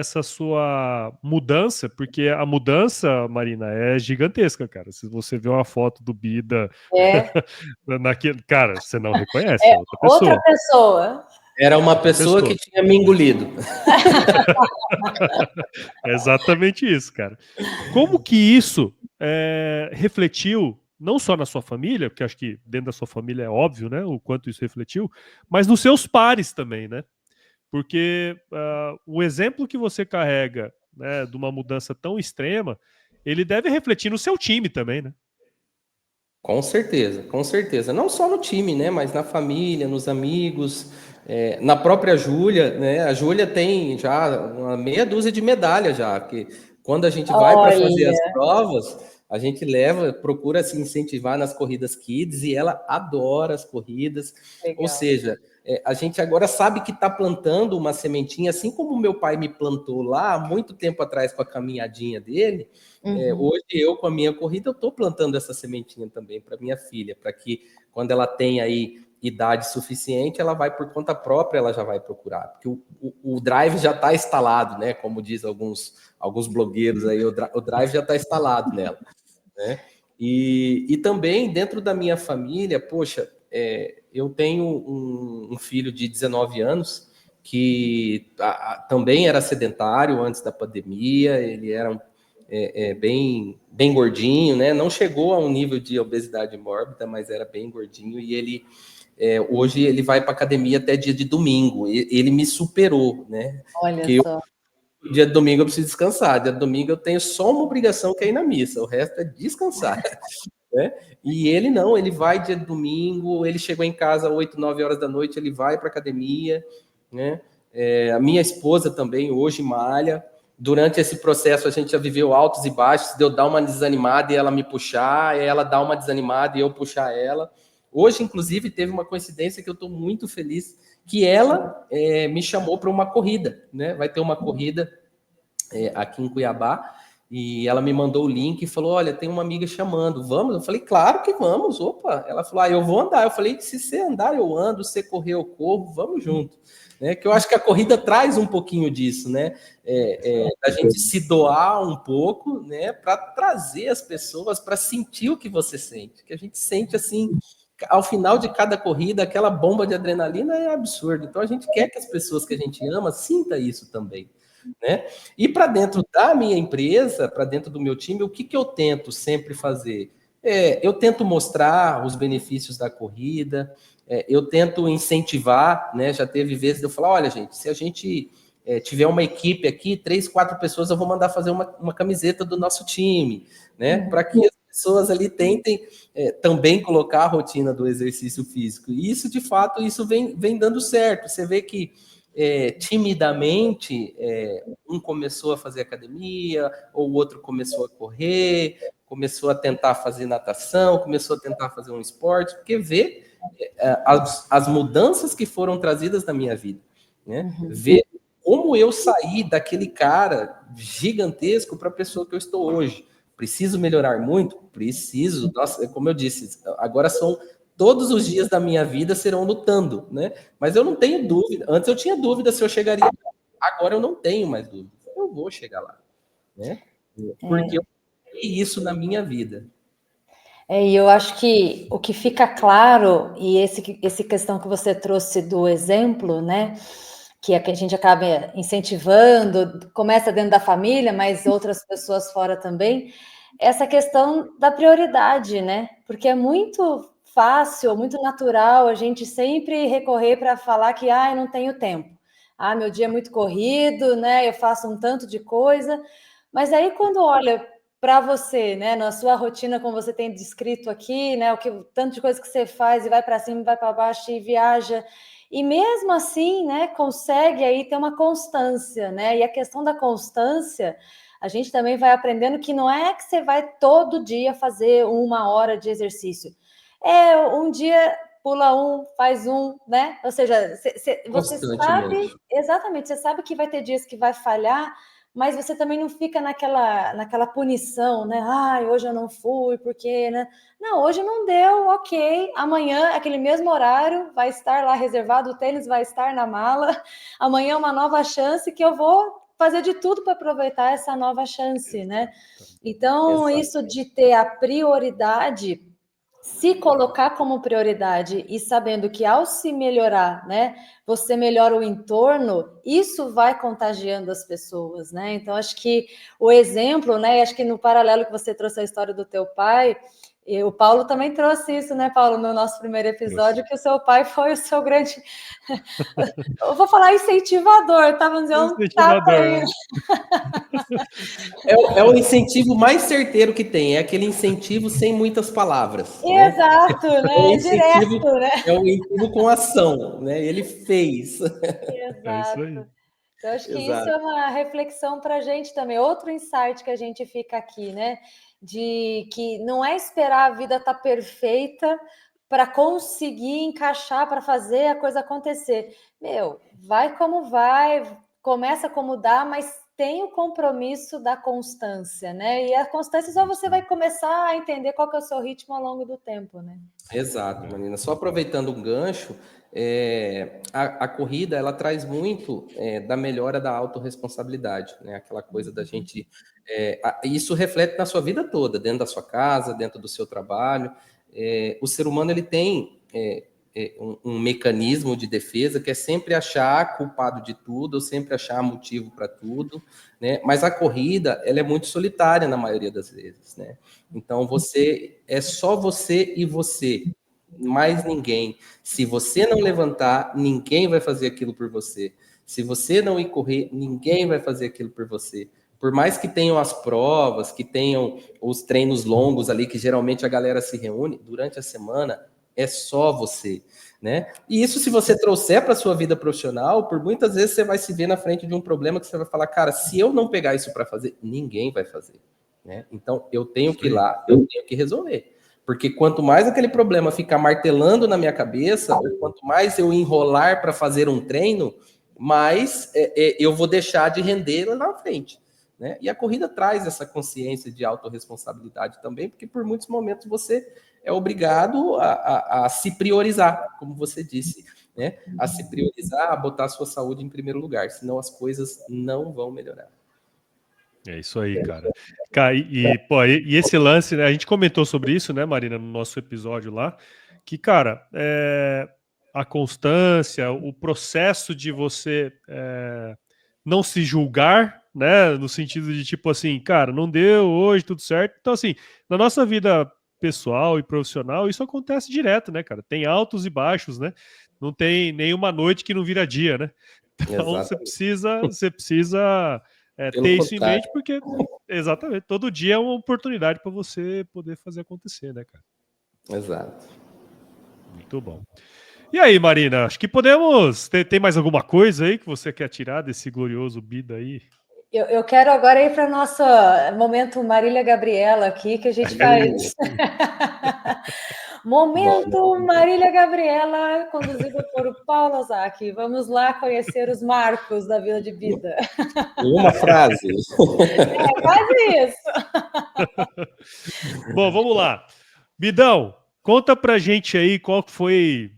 mudança, porque a mudança, Marina, é gigantesca, cara. Se você vê uma foto do Bida naquele, cara, você não reconhece, é outra pessoa. Outra pessoa. Era uma pessoa que tinha me engolido. É exatamente isso, cara. Como que isso refletiu não só na sua família, porque acho que dentro da sua família é óbvio, né, o quanto isso refletiu, mas nos seus pares também, né? Porque o exemplo que você carrega, né, de uma mudança tão extrema, ele deve refletir no seu time também, né? Com certeza, com certeza. Não só no time, né, mas na família, nos amigos, na própria Júlia, né? A Júlia tem já uma meia dúzia de medalhas já, porque quando a gente vai para fazer as provas, a gente procura se incentivar nas corridas kids e ela adora as corridas. Legal. Ou seja, a gente agora sabe que está plantando uma sementinha, assim como o meu pai me plantou lá há muito tempo atrás com a caminhadinha dele. Hoje eu, com a minha corrida, eu estou plantando essa sementinha também para minha filha, para que quando ela tem aí idade suficiente, ela vai por conta própria, ela já vai procurar, porque o drive já está instalado, né? Como diz alguns blogueiros aí, o drive já está instalado nela, né? E também dentro da minha família, poxa, eu tenho um filho de 19 anos que também era sedentário antes da pandemia, ele era bem gordinho, né? Não chegou a um nível de obesidade mórbida, mas era bem gordinho, e ele hoje ele vai para academia até dia de domingo. Ele me superou, né? Olha só. Dia de domingo eu preciso descansar. Dia de domingo eu tenho só uma obrigação, que é ir na missa. O resto é descansar. Né? E ele não, ele vai dia de domingo, ele chegou em casa às 8, 9 horas da noite, ele vai para academia, né? A minha esposa também hoje malha. Durante esse processo a gente já viveu altos e baixos, de eu dar uma desanimada e ela me puxar, ela dar uma desanimada e eu puxar ela. Hoje, inclusive, teve uma coincidência que eu estou muito feliz, que ela me chamou para uma corrida, né? Vai ter uma corrida aqui em Cuiabá, e ela me mandou o link e falou, olha, tem uma amiga chamando, vamos? Eu falei, claro que vamos, opa. Ela falou, eu vou andar. Eu falei, se você andar, eu ando, se você correr, eu corro, vamos junto. Né? Que eu acho que a corrida traz um pouquinho disso, né? A gente se doar um pouco, né? Para trazer as pessoas para sentir o que você sente. Que a gente sente assim, ao final de cada corrida, aquela bomba de adrenalina é absurdo. Então a gente quer que as pessoas que a gente ama sinta isso também. Né? E para dentro da minha empresa, para dentro do meu time, o que eu tento sempre fazer? Eu tento mostrar os benefícios da corrida, eu tento incentivar, né? Já teve vezes de eu falar, olha, gente, se a gente tiver uma equipe aqui, 3, 4 pessoas, eu vou mandar fazer uma camiseta do nosso time, né? Para que as pessoas ali tentem também colocar a rotina do exercício físico. E isso, de fato, isso vem dando certo. Você vê que timidamente um começou a fazer academia, ou o outro começou a correr, começou a tentar fazer natação, começou a tentar fazer um esporte, porque vê as mudanças que foram trazidas na minha vida, né? Ver como eu saí daquele cara gigantesco para a pessoa que eu estou hoje. Preciso melhorar muito? Preciso. Nossa, como eu disse, agora todos os dias da minha vida serão lutando, né? Mas eu não tenho dúvida. Antes eu tinha dúvida se eu chegaria. Agora eu não tenho mais dúvida. Eu vou chegar lá, né? Porque eu tenho isso na minha vida. E eu acho que o que fica claro, e esse questão que você trouxe do exemplo, né, que é que a gente acaba incentivando, começa dentro da família, mas outras pessoas fora também, essa questão da prioridade, né? Porque é muito fácil, muito natural a gente sempre recorrer para falar que eu não tenho tempo. Meu dia é muito corrido, né? Eu faço um tanto de coisa, mas aí quando olha para você, né, na sua rotina, como você tem descrito aqui, né, o tanto de coisa que você faz e vai para cima, vai para baixo e viaja, e mesmo assim, né, consegue aí ter uma constância, né? E a questão da constância, a gente também vai aprendendo que não é que você vai todo dia fazer 1 hora de exercício. Um dia pula faz né? Ou seja, você sabe, exatamente, você sabe que vai ter dias que vai falhar, mas você também não fica naquela punição, né? Hoje eu não fui, porque, né? Não, hoje não deu, ok. Amanhã, aquele mesmo horário, vai estar lá reservado, o tênis vai estar na mala. Amanhã é uma nova chance que eu vou fazer de tudo para aproveitar essa nova chance, né? Então, isso de ter a prioridade, se colocar como prioridade e sabendo que ao se melhorar, né, você melhora o entorno, isso vai contagiando as pessoas, né? Então, acho que o exemplo, né, acho que no paralelo que você trouxe a história do teu pai, e o Paulo também trouxe isso, né, Paulo, no nosso primeiro episódio, que o seu pai foi o seu grande... Eu vou falar incentivador, tá? Vamos dizer, um tapa aí. É o incentivo mais certeiro que tem, é aquele incentivo sem muitas palavras. Exato, né? Direto, né? É um incentivo com ação, né? Ele fez. Exato. Então, acho que isso é uma reflexão para a gente também. Outro insight que a gente fica aqui, né? De que não é esperar a vida estar perfeita para conseguir encaixar, para fazer a coisa acontecer. Vai como vai, começa como dá, mas tem o compromisso da constância, né? E a constância só você vai começar a entender qual que é o seu ritmo ao longo do tempo, né? Exato, Marina. Só aproveitando um gancho, a corrida ela traz muito da melhora da autorresponsabilidade, né? Aquela coisa da gente. Isso reflete na sua vida toda, dentro da sua casa, dentro do seu trabalho. O ser humano ele tem um mecanismo de defesa que é sempre achar culpado de tudo, ou sempre achar motivo para tudo, né? Mas a corrida ela é muito solitária na maioria das vezes, né? Então é só você e você, mais ninguém. Se você não levantar, ninguém vai fazer aquilo por você. Se você não ir correr, ninguém vai fazer aquilo por você. Por mais que tenham as provas, que tenham os treinos longos ali, que geralmente a galera se reúne durante a semana, é só você, né? E isso, se você trouxer para a sua vida profissional, por muitas vezes você vai se ver na frente de um problema que você vai falar, cara, se eu não pegar isso para fazer, ninguém vai fazer, né? Então, eu tenho que ir lá, eu tenho que resolver. Porque quanto mais aquele problema ficar martelando na minha cabeça, ou quanto mais eu enrolar para fazer um treino, mais eu vou deixar de render lá na frente, né? E a corrida traz essa consciência de autorresponsabilidade também, porque por muitos momentos você é obrigado a se priorizar, como você disse, né? A se priorizar, a botar a sua saúde em primeiro lugar, senão as coisas não vão melhorar. É isso aí, cara. E esse lance, né? A gente comentou sobre isso, né, Marina, no nosso episódio lá, que, cara, a constância, o processo de você não se julgar, né, no sentido de tipo assim, cara, não deu hoje, tudo certo. Então, assim, na nossa vida pessoal e profissional, isso acontece direto, né, cara? Tem altos e baixos, né? Não tem nenhuma noite que não vira dia, né? Então, você precisa Pelo ter isso em contrário. mente, porque exatamente, todo dia é uma oportunidade para você poder fazer acontecer, né, cara? Exato. Muito bom. E aí, Marina, acho que podemos. Tem mais alguma coisa aí que você quer tirar desse glorioso Bida aí? Eu quero agora ir para o nosso momento Marília Gabriela aqui, que a gente faz. Momento Marília Gabriela, conduzido por Paulo Ozaki. Vamos lá conhecer os marcos da Vila de Bida. Uma frase. Quase isso. Bom, vamos lá. Bidão, conta pra gente aí qual foi.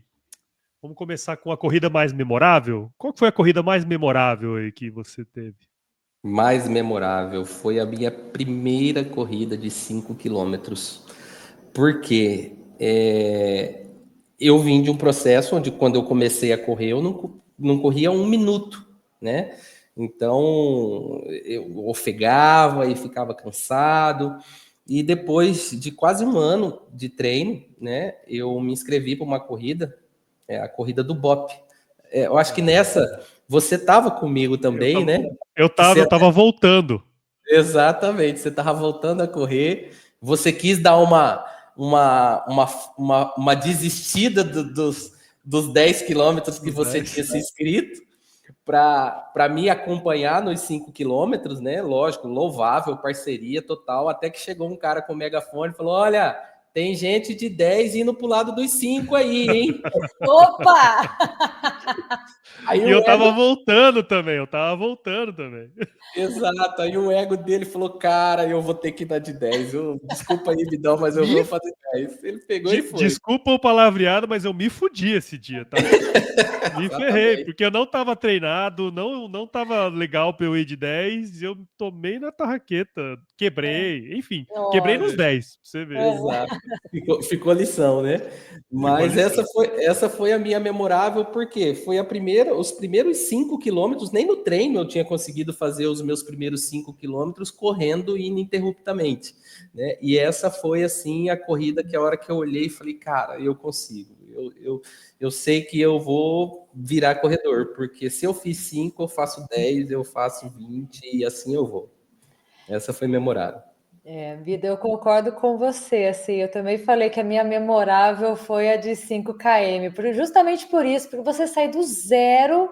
Vamos começar com a corrida mais memorável. Qual foi a corrida mais memorável aí que você teve? Mais memorável foi a minha primeira corrida de 5 quilômetros. Porque eu vim de um processo onde, quando eu comecei a correr, eu não corria 1 minuto, né? Então, eu ofegava e ficava cansado. E depois de quase 1 ano de treino, né, eu me inscrevi para uma corrida, a corrida do BOP. Eu acho que nessa você estava comigo também, né? Eu tava voltando. Exatamente, você estava voltando a correr, você quis dar uma desistida dos 10 quilômetros que você tinha se inscrito para me acompanhar nos 5 quilômetros, né? Lógico, louvável, parceria total, até que chegou um cara com megafone e falou: olha, tem gente de 10 indo pro lado dos 5 aí, hein? Opa! Aí e eu tava voltando também, Exato, aí o ego dele falou: cara, eu vou ter que dar de 10. Desculpa aí, Bidão, mas eu vou fazer 10. Ele pegou e foi. Desculpa o palavreado, mas eu me fudi esse dia, tá? Me ferrei, porque eu não tava treinado, não tava legal pra eu ir de 10, eu tomei na tarraqueta, quebrei, enfim, quebrei nos 10, pra você ver. Exato. Ficou a lição, né? Mas essa foi a minha memorável, porque foi os primeiros 5 quilômetros, nem no treino eu tinha conseguido fazer os meus primeiros 5 quilômetros correndo ininterruptamente, né? E essa foi, assim, a corrida que a hora que eu olhei e falei, cara, eu consigo, eu sei que eu vou virar corredor, porque se eu fiz 5, eu faço 10, eu faço 20 e assim eu vou. Essa foi memorável. Bida, eu concordo com você, assim, eu também falei que a minha memorável foi a de 5 km, justamente por isso, porque você sai do zero,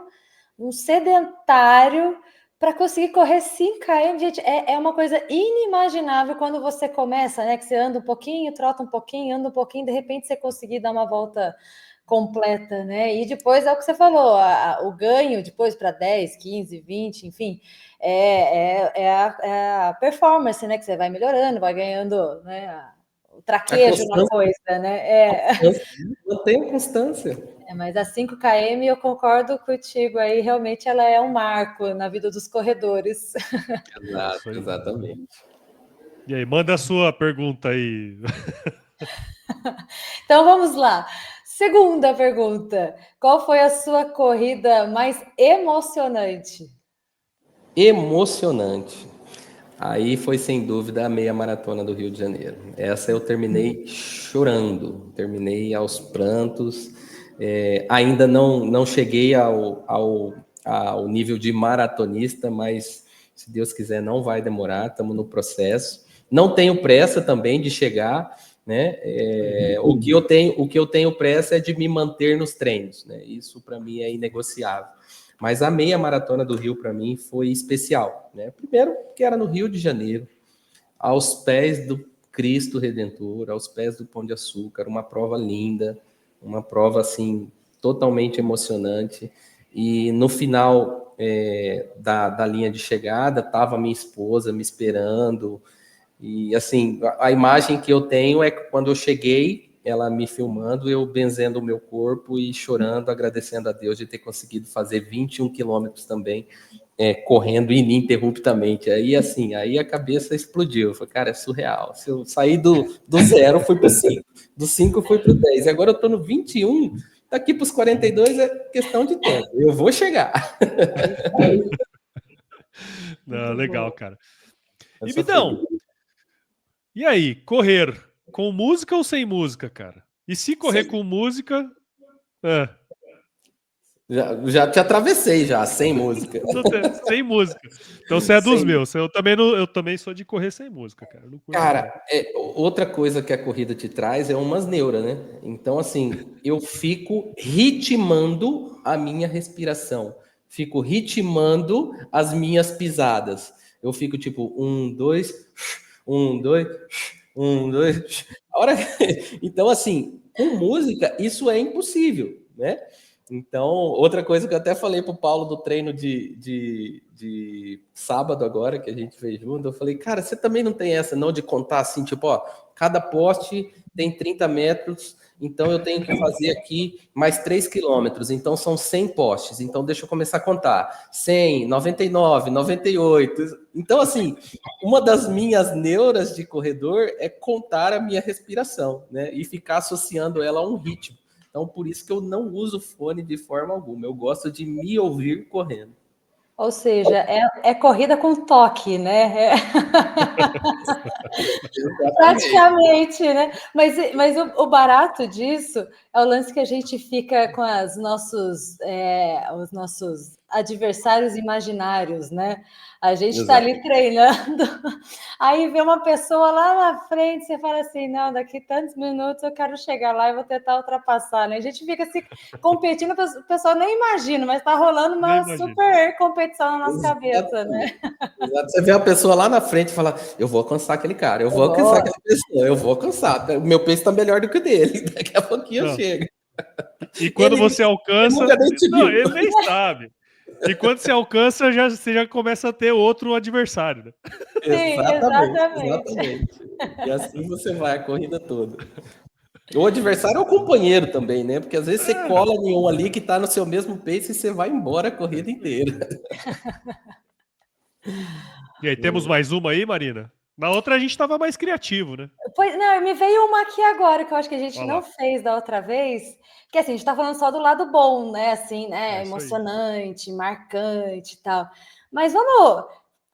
um sedentário, para conseguir correr 5 km, gente, é uma coisa inimaginável quando você começa, né, que você anda um pouquinho, trota um pouquinho, anda um pouquinho, de repente você conseguir dar uma volta completa, né, e depois é o que você falou, o ganho depois para 10, 15, 20, enfim, é a performance, né? Que você vai melhorando, vai ganhando, né? O traquejo na coisa, né? Mantém a constância. Mas a 5 km eu concordo contigo aí, realmente ela é um marco na vida dos corredores. Exato, exatamente. E aí, manda a sua pergunta aí. Então vamos lá. Segunda pergunta: qual foi a sua corrida mais emocionante? Emocionante. Aí foi sem dúvida a meia maratona do Rio de Janeiro. Essa eu terminei chorando, terminei aos prantos. Ainda não cheguei ao nível de maratonista, mas se Deus quiser não vai demorar, estamos no processo. Não tenho pressa também de chegar, né? O que eu tenho pressa é de me manter nos treinos, né? Isso para mim é inegociável. Mas a meia maratona do Rio, para mim, foi especial, né? Primeiro, que era no Rio de Janeiro, aos pés do Cristo Redentor, aos pés do Pão de Açúcar, uma prova linda, uma prova, assim, totalmente emocionante. E no final da linha de chegada, estava minha esposa me esperando. E, assim, a imagem que eu tenho é que quando eu cheguei, ela me filmando, eu benzendo o meu corpo e chorando, agradecendo a Deus de ter conseguido fazer 21 quilômetros também, correndo ininterruptamente. Aí, assim, aí a cabeça explodiu. Eu falei, cara, é surreal. Se eu sair do 0, fui para o 5. Do 5, fui para o 10. E agora eu estou no 21, daqui para os 42 é questão de tempo. Eu vou chegar. Não, legal, cara. E Bidão, e aí, correr com música ou sem música, cara? E se correr com música... Já te atravessei já, sem música. Sem música. Então você é dos Sem... meus. Eu também sou de correr sem música, cara. Eu não curto Cara, outra coisa que a corrida te traz é umas neuras, né? Então, assim, eu fico ritmando a minha respiração. Fico ritmando as minhas pisadas. Eu fico tipo, 1, 2, 1, 2, 1, 2. A hora... Então, assim, com música, isso é impossível, né? Então, outra coisa que eu até falei pro Paulo do treino de sábado agora, que a gente fez junto, eu falei, cara, você também não tem essa não de contar assim, tipo, ó, cada poste tem 30 metros, então eu tenho que fazer aqui mais 3 quilômetros, então são 100 postes, então deixa eu começar a contar, 100, 99, 98, então assim, uma das minhas neuras de corredor é contar a minha respiração, né, e ficar associando ela a um ritmo. Então, por isso que eu não uso fone de forma alguma. Eu gosto de me ouvir correndo. Ou seja, é corrida com toque, né? Praticamente, né? Mas o barato disso é o lance que a gente fica com os nossos adversários imaginários, né? A gente está ali treinando, aí vê uma pessoa lá na frente, você fala assim, não, daqui tantos minutos eu quero chegar lá e vou tentar ultrapassar, né? A gente fica se competindo, o pessoal nem imagina, mas está rolando uma super competição na nossa cabeça, né? Exato. Você vê a pessoa lá na frente e fala, eu vou alcançar aquele cara, eu vou alcançar aquela pessoa, eu vou alcançar. O meu peso está melhor do que o dele, daqui a pouquinho eu chego. E quando você alcança... Ele nunca nem te viu. Ele nem sabe. E quando você alcança, você já começa a ter outro adversário, né? Sim, exatamente. E assim você vai a corrida toda. O adversário é o companheiro também, né? Porque às vezes você cola em um ali que tá no seu mesmo pace e você vai embora a corrida inteira. E aí, temos mais uma aí, Marina? Na outra a gente estava mais criativo, né? Pois não, me veio uma aqui agora que eu acho que a gente não fez da outra vez, que assim, a gente tá falando só do lado bom, né? Assim, né? Emocionante, marcante e tal. Mas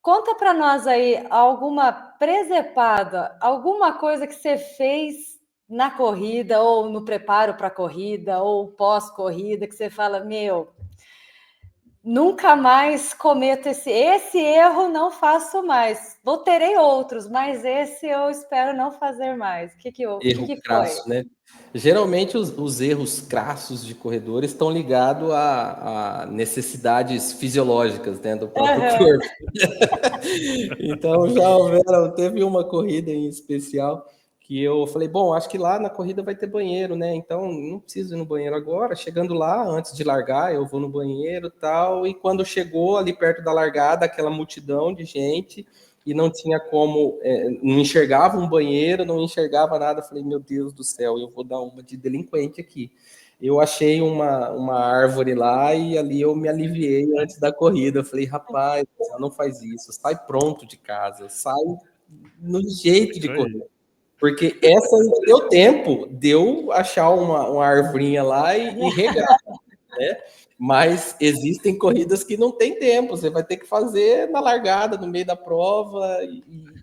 conta para nós aí alguma presepada, alguma coisa que você fez na corrida, ou no preparo para a corrida, ou pós-corrida, que você fala, meu, nunca mais cometo esse erro, não faço mais. Terei outros, mas esse eu espero não fazer mais. O que crasso, foi? Né? Geralmente os erros crassos de corredores estão ligados a necessidades fisiológicas, né, do próprio corpo. Então teve uma corrida em especial que eu falei, bom, acho que lá na corrida vai ter banheiro, né? Então não preciso ir no banheiro agora. Chegando lá, antes de largar, eu vou no banheiro e tal. E quando chegou ali perto da largada, aquela multidão de gente, e não tinha como, não enxergava um banheiro, não enxergava nada. Eu falei, meu Deus do céu, eu vou dar uma de delinquente aqui. Eu achei uma árvore lá e ali eu me aliviei antes da corrida. Eu falei, rapaz, não faz isso, sai pronto de casa, sai no jeito de correr. Porque essa ainda deu tempo de eu achar uma arvorinha lá e regar, né? Mas existem corridas que não tem tempo, você vai ter que fazer na largada, no meio da prova,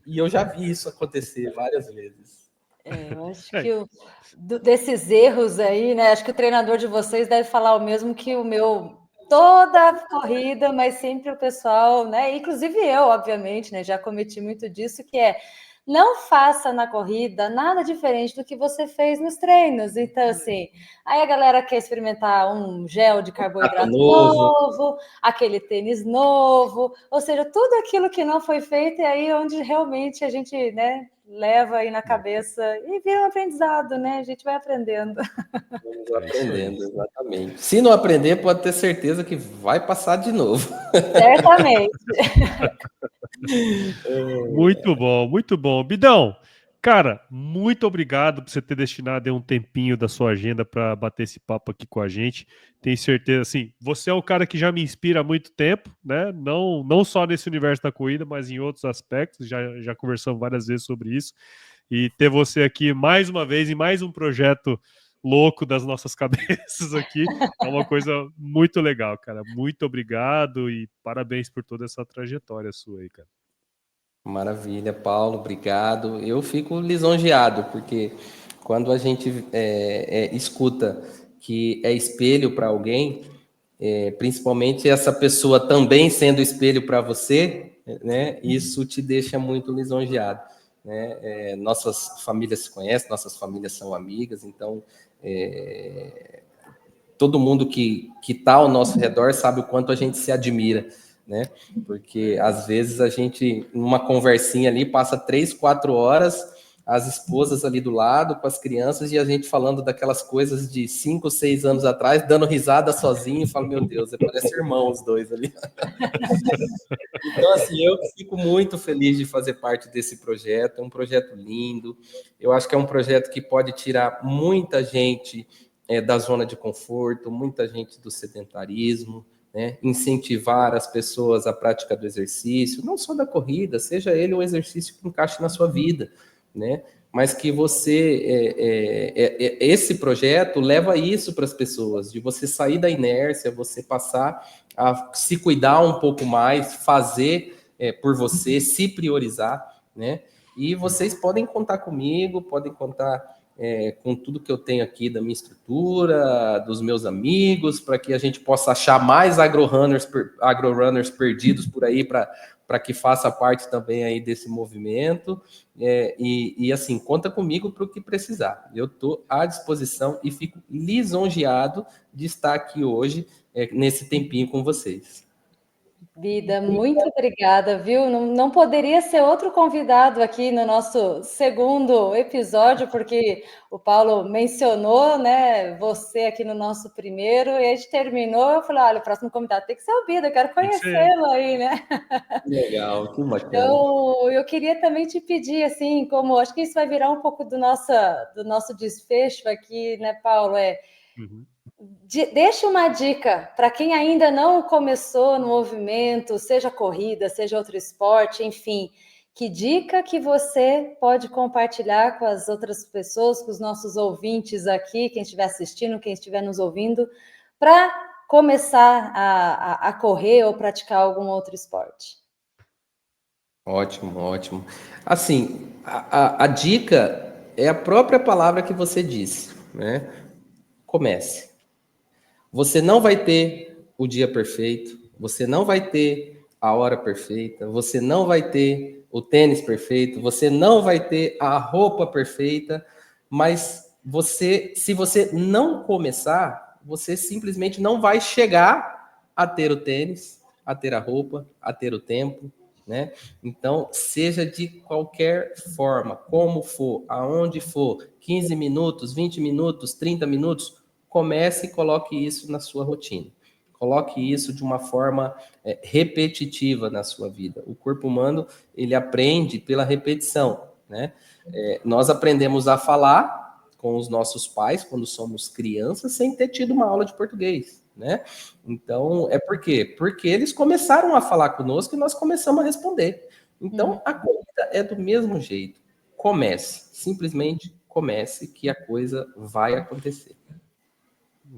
e eu já vi isso acontecer várias vezes. Eu acho que desses erros aí, né? Acho que o treinador de vocês deve falar o mesmo que o meu, toda a corrida, mas sempre o pessoal, né? Inclusive eu, obviamente, né? Já cometi muito disso, que não faça na corrida nada diferente do que você fez nos treinos. Então, assim, aí a galera quer experimentar um gel de carboidrato novo, aquele tênis novo, ou seja, tudo aquilo que não foi feito, e aí onde realmente a gente, né, leva aí na cabeça e vira um aprendizado, né? A gente vai aprendendo. Vamos aprendendo, exatamente. Se não aprender, pode ter certeza que vai passar de novo. Certamente. Muito bom, muito bom. Bidão, cara, muito obrigado por você ter destinado um tempinho da sua agenda para bater esse papo aqui com a gente. Tenho certeza, assim, você é o cara que já me inspira há muito tempo, né? Não só nesse universo da corrida, mas em outros aspectos. Já conversamos várias vezes sobre isso. E ter você aqui mais uma vez em mais um projeto louco das nossas cabeças aqui é uma coisa muito legal, cara. Muito obrigado e parabéns por toda essa trajetória sua aí, cara. Maravilha, Paulo, obrigado. Eu fico lisonjeado, porque quando a gente escuta que é espelho para alguém, principalmente essa pessoa também sendo espelho para você, né? Isso te deixa muito lisonjeado, né? Nossas famílias se conhecem, nossas famílias são amigas, então todo mundo que está ao nosso redor sabe o quanto a gente se admira, né? Porque às vezes a gente, numa conversinha ali, passa 3, 4 horas, as esposas ali do lado, com as crianças, e a gente falando daquelas coisas de 5, 6 anos atrás, dando risada sozinho, e falo, meu Deus, parece irmão os dois ali. Então, assim, eu fico muito feliz de fazer parte desse projeto, é um projeto lindo, eu acho que é um projeto que pode tirar muita gente da zona de conforto, muita gente do sedentarismo, né? Incentivar as pessoas à prática do exercício, não só da corrida, seja ele um exercício que encaixe na sua vida, né? Mas que esse projeto leva isso para as pessoas, de você sair da inércia, você passar a se cuidar um pouco mais, fazer por você, se priorizar, né? E vocês podem contar comigo, podem contar com tudo que eu tenho aqui da minha estrutura, dos meus amigos, para que a gente possa achar mais agrorunners perdidos por aí, para que faça parte também aí desse movimento. E assim, conta comigo para o que precisar. Eu estou à disposição e fico lisonjeado de estar aqui hoje, nesse tempinho com vocês. Bida, muito obrigada, viu? Não poderia ser outro convidado aqui no nosso segundo episódio, porque o Paulo mencionou, né, você aqui no nosso primeiro, e a gente terminou, eu falei, olha, o próximo convidado tem que ser o Bida, eu quero conhecê-lo aí, né? Legal, que bacana. Então, eu queria também te pedir, assim, como acho que isso vai virar um pouco do nosso desfecho aqui, né, Paulo, deixa uma dica para quem ainda não começou no movimento, seja corrida, seja outro esporte, enfim. Que dica que você pode compartilhar com as outras pessoas, com os nossos ouvintes aqui, quem estiver assistindo, quem estiver nos ouvindo, para começar a correr ou praticar algum outro esporte? Ótimo, ótimo. Assim, a dica é a própria palavra que você disse, né? Comece. Você não vai ter o dia perfeito, você não vai ter a hora perfeita, você não vai ter o tênis perfeito, você não vai ter a roupa perfeita, mas se você não começar, você simplesmente não vai chegar a ter o tênis, a ter a roupa, a ter o tempo, né? Então, seja de qualquer forma, como for, aonde for, 15 minutos, 20 minutos, 30 minutos, comece e coloque isso na sua rotina. Coloque isso de uma forma repetitiva na sua vida. O corpo humano, ele aprende pela repetição, né? Nós aprendemos a falar com os nossos pais quando somos crianças sem ter tido uma aula de português, né? Então, por quê? Porque eles começaram a falar conosco e nós começamos a responder. Então, a corrida é do mesmo jeito. Comece, simplesmente comece que a coisa vai acontecer.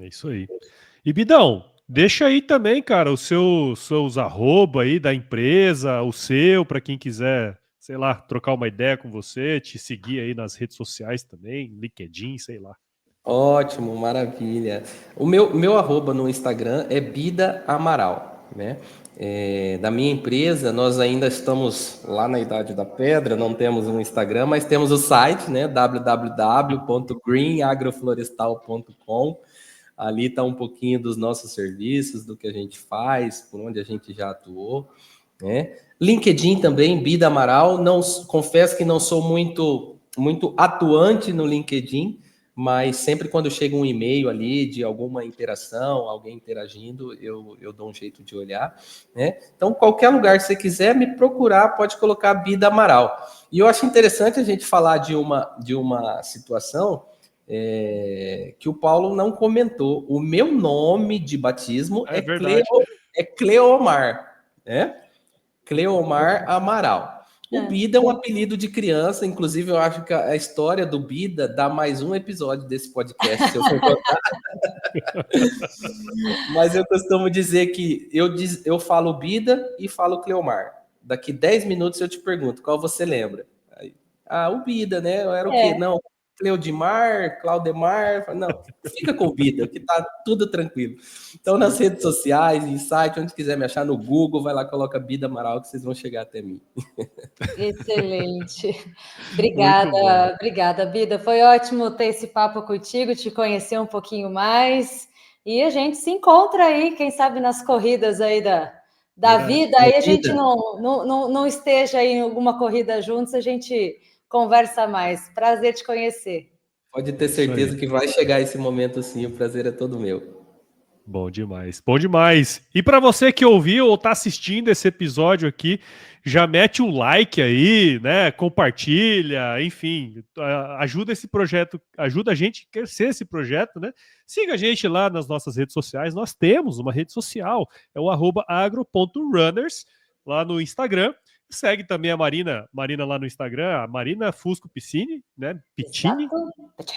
É isso aí. E Bidão, deixa aí também, cara, os seus arroba aí da empresa, o seu, para quem quiser, sei lá, trocar uma ideia com você, te seguir aí nas redes sociais também, LinkedIn, sei lá. Ótimo, maravilha. O meu arroba no Instagram é Bida Amaral, né? Da minha empresa, nós ainda estamos lá na Idade da Pedra, não temos um Instagram, mas temos o site, né? www.greenagroflorestal.com. Ali está um pouquinho dos nossos serviços, do que a gente faz, por onde a gente já atuou, né? LinkedIn também, Bida Amaral. Não, confesso que não sou muito atuante no LinkedIn, mas sempre quando chega um e-mail ali de alguma interação, alguém interagindo, eu dou um jeito de olhar, né? Então, qualquer lugar que você quiser me procurar, pode colocar Bida Amaral. E eu acho interessante a gente falar de uma situação que o Paulo não comentou. O meu nome de batismo é Cleomar, né? Cleomar Amaral. O Bida é um apelido de criança, inclusive eu acho que a história do Bida dá mais um episódio desse podcast, se eu for contar. Mas eu costumo dizer que eu falo Bida e falo Cleomar. Daqui 10 minutos eu te pergunto, qual você lembra? O Bida, né? Era o quê? Não, Cleudimar, Claudemar. Não, fica com vida, que tá tudo tranquilo. Então, nas redes sociais, em site, onde quiser me achar no Google, vai lá, coloca Bida Amaral, que vocês vão chegar até mim. Excelente. Obrigada, Bida. Foi ótimo ter esse papo contigo, te conhecer um pouquinho mais. E a gente se encontra aí, quem sabe, nas corridas aí da vida. Aí a gente não esteja aí em alguma corrida juntos, a gente conversa mais. Prazer te conhecer. Pode ter certeza que vai chegar esse momento sim, o prazer é todo meu. Bom demais, bom demais. E para você que ouviu ou está assistindo esse episódio aqui, já mete o like aí, né? Compartilha, enfim, ajuda esse projeto, ajuda a gente a crescer esse projeto, né? Siga a gente lá nas nossas redes sociais. Nós temos uma rede social, é o @agro.runners lá no Instagram. Segue também a Marina lá no Instagram, a Marina Fusco Piscine, né? Pitini,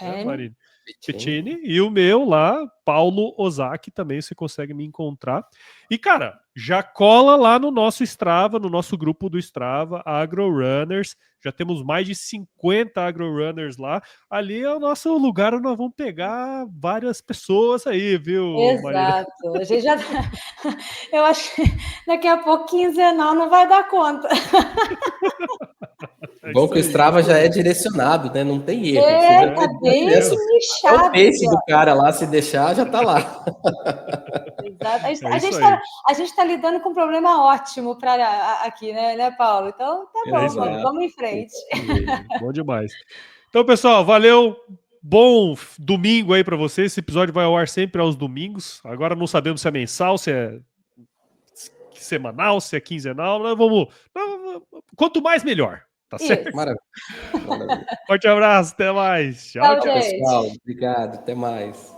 né, Marina? Piccini, e o meu lá, Paulo Ozaki, também você consegue me encontrar. E, cara, já cola lá no nosso Strava, no nosso grupo do Strava, AgroRunners. Já temos mais de 50 AgroRunners lá. Ali é o nosso lugar onde nós vamos pegar várias pessoas aí, viu, Marina? Exato. A gente já... Eu acho que daqui a pouco, quinzenal, não vai dar conta. Bom que o Strava já é direcionado, né? Não tem erro. Tá bem nichado. O pace do cara lá, se deixar, já tá lá. Exato. A gente está lidando com um problema ótimo aqui, né, Paulo? Então, tá bom, vamos em frente. Bom demais. Então, pessoal, valeu. Bom domingo aí para vocês. Esse episódio vai ao ar sempre aos domingos. Agora não sabemos se é mensal, se é semanal, se é quinzenal. Quanto mais, melhor. Tá certo? Maravilha. Forte abraço, até mais. Tchau, pessoal. Obrigado, até mais.